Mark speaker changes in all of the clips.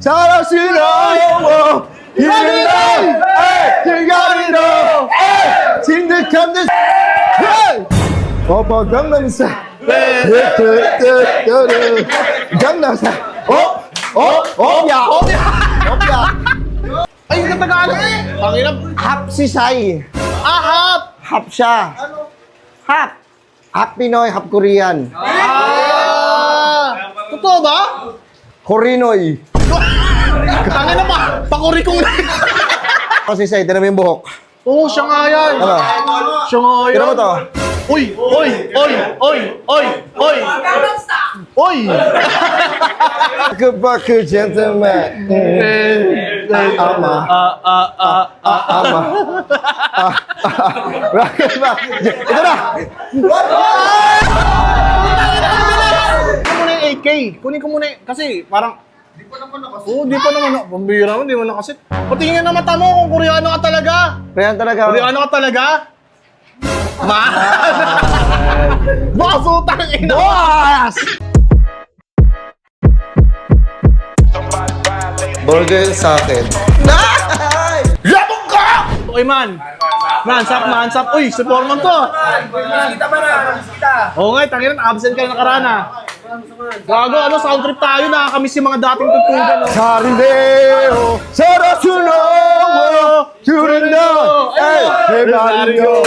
Speaker 1: 사랑스러워 이리로 즐거리로 진득한 듯 오빠 강남사 강남사 야
Speaker 2: Ay, yung Tagalog eh! Pangilang
Speaker 1: 합시사이
Speaker 2: ahap!
Speaker 1: 합샤 합 Pinoy 합 Korean
Speaker 2: Totoo ba?
Speaker 1: Korinoy
Speaker 2: Tangin na pa! Pakurikong na!
Speaker 1: kasi say tinan mo yung buhok
Speaker 2: Oo, siya nga yan!
Speaker 1: ano
Speaker 2: Siya nga yan!
Speaker 1: tinan mo to
Speaker 2: Uy! Uy!
Speaker 1: back gentleman ama ama ito na
Speaker 2: Kunin mo na yung AK. Kunin ko muna yung... Kasi parang... Di pa naman nakasit. Oo, di pa naman nakasit. Pambira mo, di mo nakasit. Patingin na mata mo kung Koreano ka talaga.
Speaker 1: Korean talaga
Speaker 2: Koreano ka talaga? Ma! Boss, utang ina!
Speaker 1: boss burger sa akin
Speaker 2: Labog ka! Okay, man. Man, sap. Uy, si Foreman to.
Speaker 3: Kita ba na? Kita.
Speaker 2: Oo nga, tangin na, absent ka na nakaraan ah. Gago, ano, sound trip tayo, nakakamiss yung mga dating tugtugan. Oh.
Speaker 1: 사린데요 서로스러워 주린다 해바리요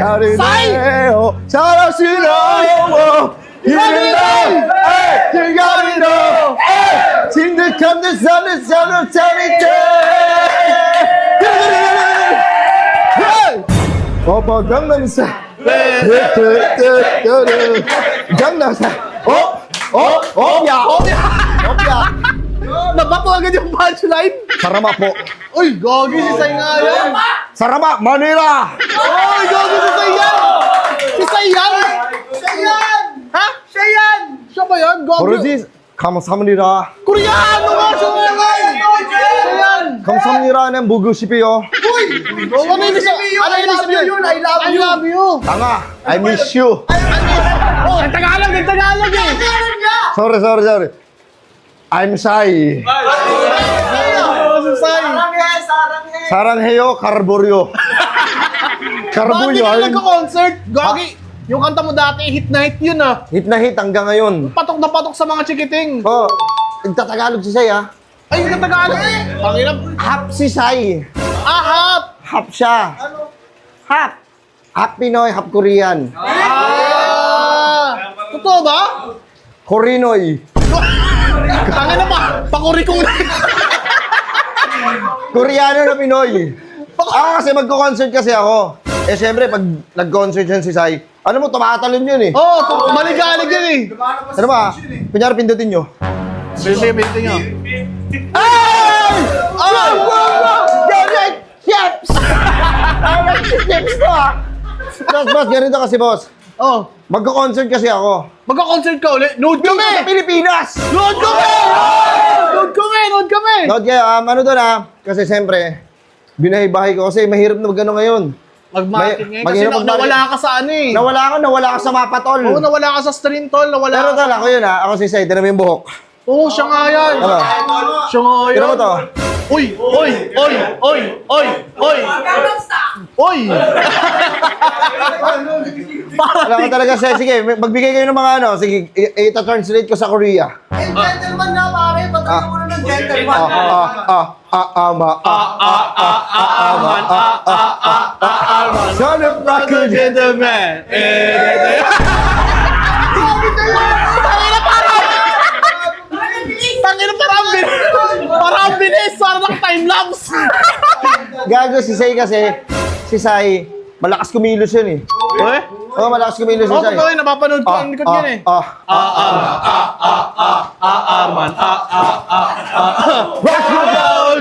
Speaker 1: 사린데요 서로스러워 주린다 즐거리로 진득한 듯 사는 사는 사니까 오빠 강남사 강남사 야
Speaker 2: Nabato agad yung punchline.
Speaker 1: Sarama po
Speaker 2: Uy, gogi si Say nga yan.
Speaker 1: Sarama Manila
Speaker 2: Uy, gogi si Say yan. Si Say yan.
Speaker 3: Siya yan!
Speaker 2: Ha?
Speaker 3: Siya yan!
Speaker 2: Siya ba yan? Gogi.
Speaker 1: 모르지 감사합니다
Speaker 2: Koreano nga siya yan. Siya yan.
Speaker 1: 감사합니다는 보고 싶어요
Speaker 3: Uy!
Speaker 2: Ano yung isa? Ano yung isa yun?
Speaker 3: I love you!
Speaker 2: I love you.
Speaker 1: 강아 I miss you
Speaker 2: Oh, ang Tagalog eh.
Speaker 3: Meron nga!
Speaker 1: sorry I'm shy
Speaker 2: Oh, si Say.
Speaker 3: Sarang.
Speaker 1: 사랑해요 카르보리오
Speaker 2: Bakit
Speaker 1: 카르보리오
Speaker 2: di ka nagka-concert? Gogi. Yung kanta mo dati, hit na hit yun ah.
Speaker 1: hit na hit hanggang ngayon
Speaker 2: Patok na patok sa mga chikiting.
Speaker 1: oh nagtatagalog si Say ha
Speaker 2: Ay, yung Tagalog eh. Pangilang
Speaker 1: hap si Say
Speaker 2: ahap.
Speaker 1: hap siya hap Pinoy hap Korean
Speaker 2: Totoo ba?
Speaker 1: Korinoy
Speaker 2: Tangin na pa! Pakurikong na!
Speaker 1: Koreano na Pinoy ako kasi magko-concert kasi ako eh syempre pag nag-concert yan si Say ano mo tumatalon yun eh
Speaker 2: Oo, oh, maligalig yun eh!
Speaker 1: ano ba kunyari pindutin nyo
Speaker 2: Sige, nyo.
Speaker 1: Ay! Direct Chips! Direct Chips to ah! Boss, ganito kasi boss.
Speaker 2: Oh,
Speaker 1: Magko-concert kasi ako.
Speaker 2: magka-concert ka ulit. Nood
Speaker 1: Dito sa
Speaker 2: kami!
Speaker 1: Pilipinas!
Speaker 2: Nood kami! Nood kami!
Speaker 1: Note kayo, ano doon kasi siyempre, binahay-bahay ko kasi mahirap na magano ngayon.
Speaker 2: Mag-market ngayon kasi
Speaker 1: Maghirap mag-market.
Speaker 2: nawala ka sa ano eh.
Speaker 1: Nawala ka sa mapatol.
Speaker 2: Oo, nawala ka sa stream tol. Nawala
Speaker 1: Pero
Speaker 2: ka.
Speaker 1: tala ko yun ako si Say, tinan mo yung buhok.
Speaker 2: Oo, siya nga yan.
Speaker 1: Ano?
Speaker 2: Siya nga yan.
Speaker 1: Tinan mo to.
Speaker 2: Uy!
Speaker 1: Alam ko talaga Say, sige, magbigay kayo ng mga sige, ita-translate ko sa Korea.
Speaker 3: Gentleman na pare, patayin mo na ng gentleman.
Speaker 1: Son of Rocket.
Speaker 2: Gentleman. Tangina parang bilis. Parang time-lapse.
Speaker 1: Gago si Say kasi, si Say, malakas kumilos yun eh.
Speaker 2: Eh?
Speaker 1: Oo, malakas kumilos si
Speaker 2: Oo,
Speaker 1: Say.
Speaker 2: totoo yun. Napapanood ko ang likod yun eh.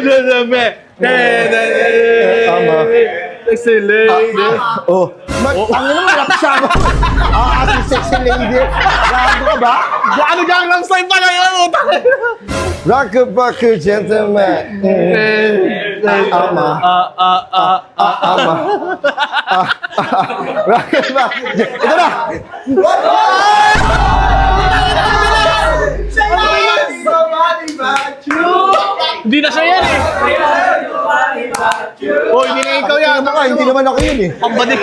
Speaker 2: Gentleman.
Speaker 1: Tama.
Speaker 2: Sexy lady.
Speaker 1: Ang ina mo, malakas siya ako. Si sexy lady. Gago ka ba?
Speaker 2: Ano Gangnam Style pala yun?
Speaker 1: Rock gentleman. Ama. Ama. Ito na!
Speaker 3: Siya yan!
Speaker 2: Hindi na siya yan eh. Oh, hindi na ikaw yan.
Speaker 1: Ano ka, hindi naman ako yun eh.
Speaker 2: Pambadig.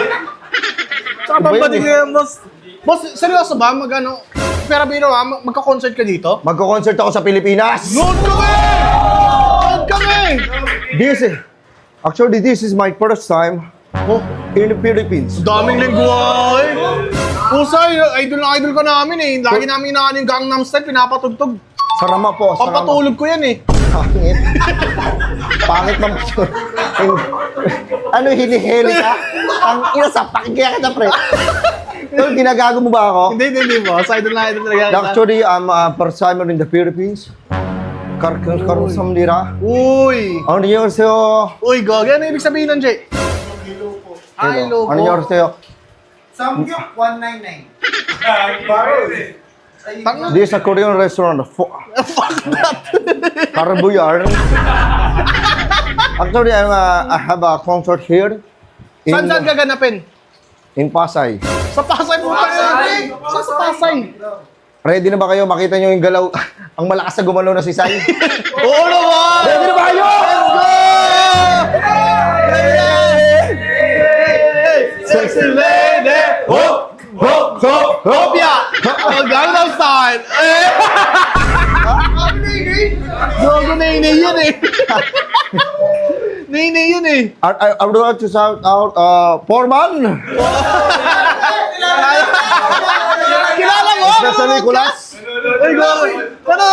Speaker 2: Tsaka
Speaker 1: Iba yun
Speaker 2: pambadig
Speaker 1: eh.
Speaker 2: yan, boss. Boss, seryoso ba? Pero biro ha, magka-concert ka dito?
Speaker 1: Magko-concert ako sa Pilipinas.
Speaker 2: Nood kami! Nood kami!
Speaker 1: Actually, this is my first time
Speaker 2: Oh,
Speaker 1: in the Philippines.
Speaker 2: daming lingwahe. Usay, idol na idol ka namin eh. Lagi namin inaanin yung Gangnam Style, pinapatugtog.
Speaker 1: Sarama po, sarama.
Speaker 2: Pampatulog ko yan eh.
Speaker 1: Pangit. Pangit naman yun. Ano, hili-hili ka? Ang ina sa pakikaya kita, pre. Ito, ginagago mo ba ako?
Speaker 2: Hindi boss. Idol na idol talaga.
Speaker 1: Actually, I'm a first timer in the Philippines. Karsamlira.
Speaker 2: Uy!
Speaker 1: Ano niyo sa'yo?
Speaker 2: Uy, Gogi. Ano ibig sabihin nun, Jay? Ay, loko.
Speaker 1: Ano niyo sa'yo?
Speaker 3: Samgyup 199.
Speaker 1: This is a Korean restaurant.
Speaker 2: Fuck that.
Speaker 1: Karabuyar. Actually, I have a concert here
Speaker 2: Saan gaganapin?
Speaker 1: in Pasay.
Speaker 2: Sa Pasay po tayo. Saan sa Pasay?
Speaker 1: Ready na ba kayo? Makita nyo yung galaw. Ang malakas na gumalaw na si Sai.
Speaker 2: Oo naman!
Speaker 1: Ready na ba kayo?
Speaker 2: Let's go! Sexy lady! Hop! Hop! Hop! Hop! Yeah! Gangnam Style! Gogo Nene yun eh! Nene yun eh!
Speaker 1: I would like to shout out Foreman.
Speaker 2: Kilala mo?
Speaker 1: Special Nicolas.
Speaker 2: Ay, Gogo! Ano?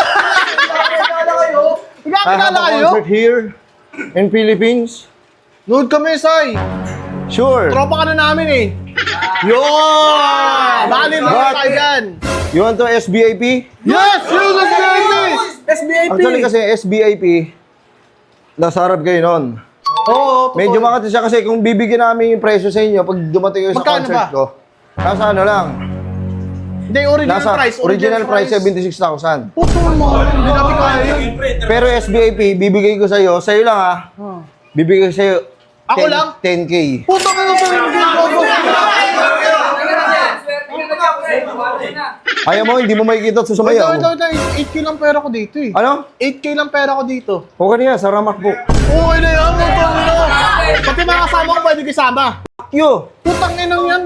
Speaker 1: I have
Speaker 2: Kilala
Speaker 1: a
Speaker 2: kayo?
Speaker 1: concert here in Philippines.
Speaker 2: Nood kami, Sai!
Speaker 1: Sure.
Speaker 2: Tropa ka na namin eh! Yun! Bali mo
Speaker 1: But-
Speaker 2: tayo yan!
Speaker 1: You want to SBIP?
Speaker 2: Yes! Yun! SBIP! SBIP!
Speaker 1: Actually kasi SBIP, nasa harap kayo nun.
Speaker 2: Oo, totoo.
Speaker 1: Medyo makati siya kasi kung bibigyan namin yung presyo sa inyo pag dumating kayo sa
Speaker 2: Magkano
Speaker 1: concert
Speaker 2: ba?
Speaker 1: ko. Nasa ano lang?
Speaker 2: Hindi, original
Speaker 1: Nasa
Speaker 2: price.
Speaker 1: original price 76,000.
Speaker 2: Puto mo, hindi namin kaya yun.
Speaker 1: Pero SBIP, bibigay ko sa'yo lang ha. Bibigay ko sa'yo
Speaker 2: Ako lang?
Speaker 1: 10K.
Speaker 2: Puto ka na pa rin.
Speaker 1: Ayaw mo, hindi mo makikita at
Speaker 2: Ito,
Speaker 1: susumayaw.
Speaker 2: 8K lang pera ko dito eh.
Speaker 1: Ano?
Speaker 2: 8K lang pera ko dito.
Speaker 1: Okay na yan, sa ramak po.
Speaker 2: Okay na yan, puto mo. Pati mga kasama ko pwede kasama.
Speaker 1: Yo!
Speaker 2: Putang inang yan.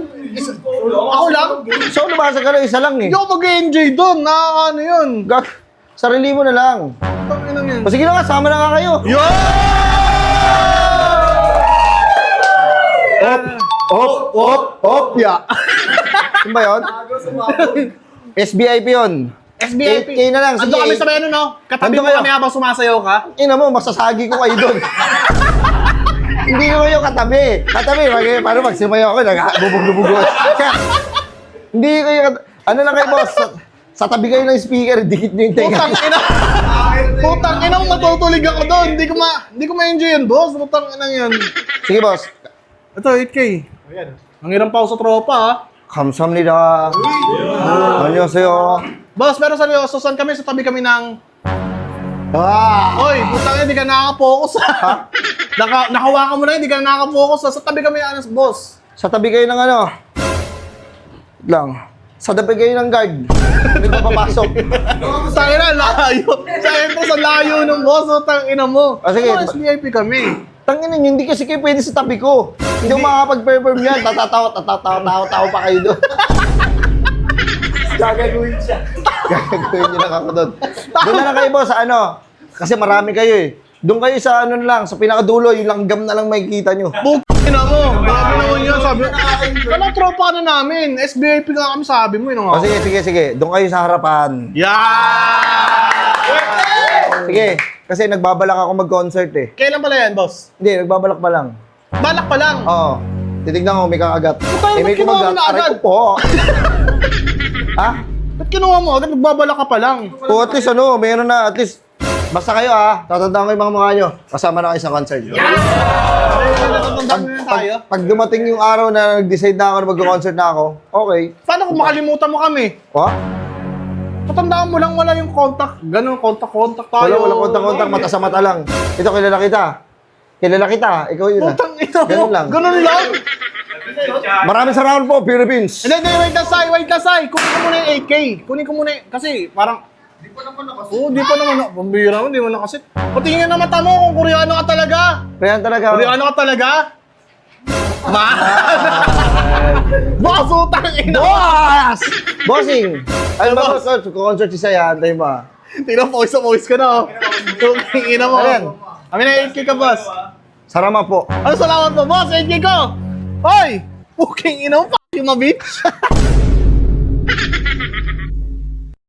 Speaker 2: Ako lang?
Speaker 1: So, lumasa ka lang, isa lang eh.
Speaker 2: Hindi ako mag-enjoy doon. Nakakano yun.
Speaker 1: Gag, sarili mo na lang.
Speaker 2: Putang inang yan.
Speaker 1: O sige na nga, sama na nga kayo.
Speaker 2: Yo!
Speaker 1: Op, ya. Ano ba yun? SBIP yun.
Speaker 2: SBIP.
Speaker 1: 8K na lang, sige.
Speaker 2: Ando kami sa may ano, no? Katabi
Speaker 1: Ando
Speaker 2: mo
Speaker 1: kayo.
Speaker 2: kami habang sumasayaw ka.
Speaker 1: Ina mo, masasagi ko kayo doon. Hindi ko kayo katabi. Katabi, paano pag sumayaw ako, nagbubog-bubog. Hindi kayo ano lang kayo, boss? Sa tabi kayo ng speaker, dikit nyo yung tenga.
Speaker 2: Putang ina. Putang ina, matutulig ako doon. Hindi ko ma-enjoy yun, boss. Putang ina yun.
Speaker 1: Sige, boss.
Speaker 2: Ito, 8K. Ang hirang pa ako sa tropa, ha?
Speaker 1: Kamsamnida. Ano sa'yo?
Speaker 2: Boss, pero seryoso, saan kami? Sa tabi kami ng...
Speaker 1: Ah!
Speaker 2: Oy, putang ina, di ka nakaka-focus, ha? Nakawakan mo na yun, di ka nakaka-focus, ha? Sa tabi kami, boss.
Speaker 1: Sa tabi kayo ng ano? Wait lang. Sa tabi kayo ng guard. Hindi pa papasok.
Speaker 2: Putang ina, layo. Sa entrance, ang layo ng boss, putang ina mo.
Speaker 1: Ah, sige.
Speaker 2: Ano, SBIP kami.
Speaker 1: Tangina nyo, hindi kasi kayo pwede sa tabi ko. Hindi ako makakapag-perform yan. Tatatawa pa kayo doon.
Speaker 3: Gagawin siya.
Speaker 1: Gagawin nyo lang ako doon. Doon na lang kayo, boss, sa ano. Kasi marami kayo eh. Doon kayo sa ano lang, sa pinakadulo, yung langgam na lang makikita nyo.
Speaker 2: Putang ina mo. Grabe naman yun, sabi. Walang tropa na namin. SBIP nga kami, sabi mo, yun
Speaker 1: O
Speaker 2: nga.
Speaker 1: sige. Doon kayo sa harapan.
Speaker 2: Yeah!
Speaker 1: Sige, kasi nagbabalak ako mag-concert eh.
Speaker 2: Kailan pala yan, boss?
Speaker 1: Hindi, nagbabalak pa lang.
Speaker 2: Balak pa lang.
Speaker 1: Oo. Titignan ko, may kakagat.
Speaker 2: Ba't
Speaker 1: may
Speaker 2: kinuha mo
Speaker 1: kumagat.
Speaker 2: na agad?
Speaker 1: Aray ko po. Ha?
Speaker 2: Ba't kinuha mo agad? Nagbabalak ka pa lang.
Speaker 1: O at least ano, meron na, at least, basta kayo ha, tatandaan ko yung mga mukha nyo. Kasama na kayo sa concert.
Speaker 2: Natatandaan na tayo.
Speaker 1: Pag dumating yung araw na nag-decide na ako na mag-concert na ako, okay.
Speaker 2: Paano kung makalimutan mo kami?
Speaker 1: O?
Speaker 2: Tatandaan mo lang, wala yung contact. Ganun, contact tayo.
Speaker 1: Wala kontak-kontak, mata sa mata lang. Ito, kilala kita. Kilala kita, ikaw yun ha.
Speaker 2: Putang ina mo.
Speaker 1: Ganun lang.
Speaker 2: Ganun lang.
Speaker 1: Maraming salamat po, Philippines.
Speaker 2: Hindi, wait lang, Sai. Kunin ko muna yung 8K. Kunin ko muna yung... Kasi parang
Speaker 3: Di pa naman nakasit.
Speaker 2: Oo, di pa naman, pambira mo, di mo nakasit. Patingin nga na mata mo kung Koreano ka talaga.
Speaker 1: Kaya talaga.
Speaker 2: Koreano ka talaga? Boss, utang ina.
Speaker 1: Boss! Bossing! Ano ba, boss? Concert si Saya, antay mo.
Speaker 2: Tingnan, pawis ka na. Utang ina mo.
Speaker 1: Alin?
Speaker 2: Kami na 8K ka, boss.
Speaker 1: Sarama po.
Speaker 2: Ano salamat po, boss? 8K ko! Hoy! Puking ina mo, fucking mabitch!